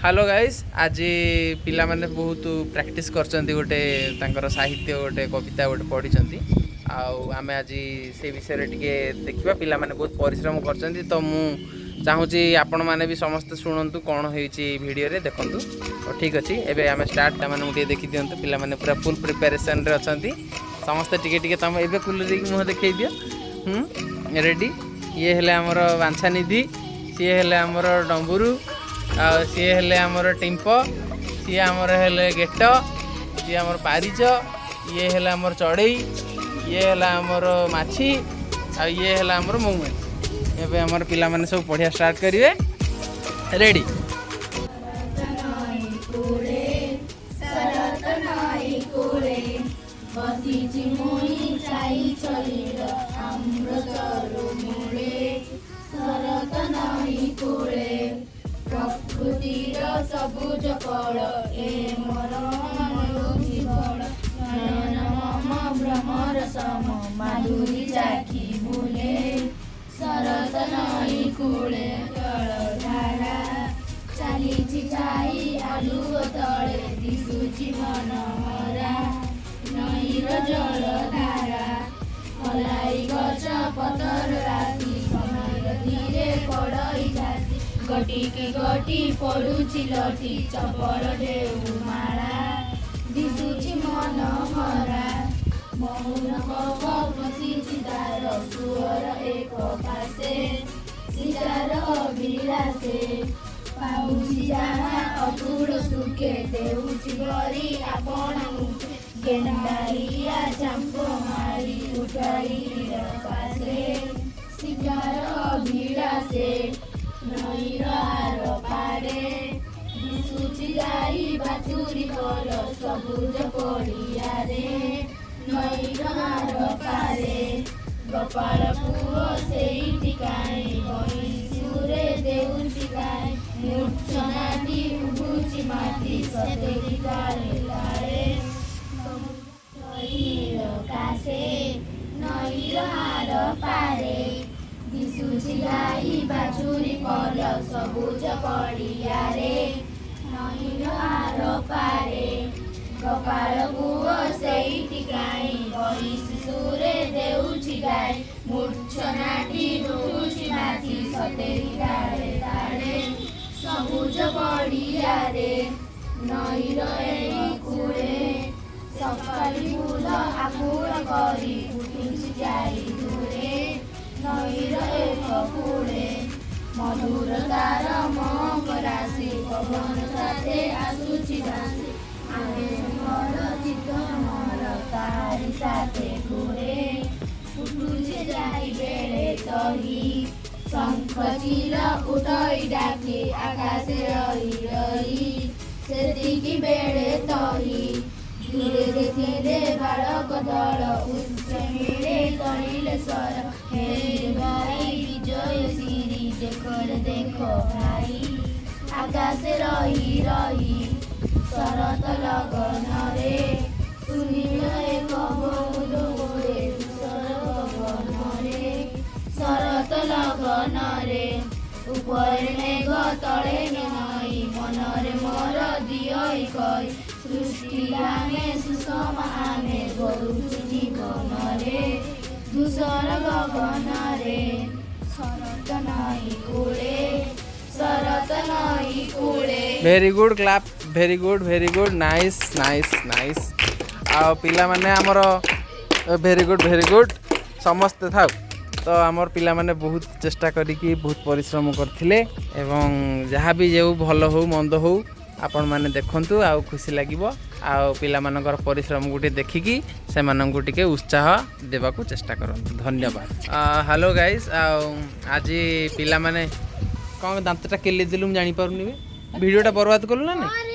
hello guys आज पिला माने बहुत प्रैक्टिस करचंती गोटे तांकर साहित्य गोटे कविता गोटे पढ़ी आम आज से विषय रे टिके देखिबा पिला माने बहुत परिश्रम करचंती तो मु चाहूची आपण माने भी समस्त शुणंतु कौन होईची वीडियो रे देखंतु तो ठीक अछि एबे आमे स्टार्ट ता माने मुटे देखि दियंतु पिला माने पूरा फुल प्रिपरेशन रे अछंती समस्त टिके टिके तम एबे कुल रे मुह देखै दियो रेडी ये हेले हमर वांछा निधि सी हेले हमर डंबुरु आ सी हेले हमर टिम्प सी हमर हेले गेट सी हमर पारिच ये हेले हमर चढ़ई ये हेला हमर माछी आ ये हेला हमर मौमाछी एबे हमर पिला माने सब पढ़िया स्टार्ट करिवे रेडी प्रकृतिर सबुज फल ए मोर जीवन नयन मम भ्रमर सम माधुरी चाखी भूले शरत नई कूले जलधारा चालीची जाई आलुओ तले दिशुची मनमरा नईर जलधारा हलाई गछ पतर राशि समय धीरे पड़ई जाती गटी गटी पड़ुची लटी चपल ढेउ माला दिशुची मन मरा मौन कफ बसिची तार सुअर एक पासे शिकार अभिलाषे पाउची जहाँ अपूर्ण सुखे देउची गरी आपण गेंडारिया चांप मारी उठाई पासे शिकार अभिलाषे नईर आर पारे दिशुची गाई बाछुरी फल सबुज पड़ियारे नईर आर पारे गोपाल पुओ सेई टिकाई बईसुरे देउची गाई मूर्छनाटी उभुची माटी सतेरी काले लाळे नईर कासे नईर आर पारे दिशुची गाई बाछुरी फल सबुज पड़ियारे नईर आर पारे गोपाल पुओ सेई टिकाई बईसुरे देउची गाई मूर्छनाटी उठुची माटी सतेरी काले ताळे सबुज पड़ियारे नईर एई कूले सकाली फूल आकुल करी उठुची जाई दूरे नईर एक कूले मधुर तार मक राशि पवन साथे आसुची भासी आमे मोर चित्त मोर तारी साथे घूरे उठुची जाई बेले तही शंख चिल उठई डाके आकाशे रही रही सेतिकी बेले तही धीरे धीरे बालक दल उच्च मिले तलिले स्वर हे भाई विजय श्री देखो भाई आकाशे रही रही शरत लगन रे सुनिल एक बहुत गोरे गगन रे शरत लगन रे ऊपर मेघ तले नई मनरे मोर दियई कई सृष्टि आमे सुषम आमे गरुचु जीवन रे धूसर गगन रे शरत नई कूले शरत नई कूले very good clap very good nice nice nice आ पिला माने हमर वेरी गुड समस्त थाउ तो आमर पिला माने बहुत चेष्टा करिकी बहुत परिश्रम करथिले एवं जहाँ भी जो भल हो मंद हो आपण माने देखंतु आ खुशी लागिवो आ पिला मानकर परिश्रम गुटे देखिकी से माननकु टिके उत्साह देबाकू चेष्टा करंतु धन्यवाद हेलो गाइस आज पिला माने कौन दांतटा केले दिलुम जानि पारुनी वीडियोटा बर्बाद करू ना नहीं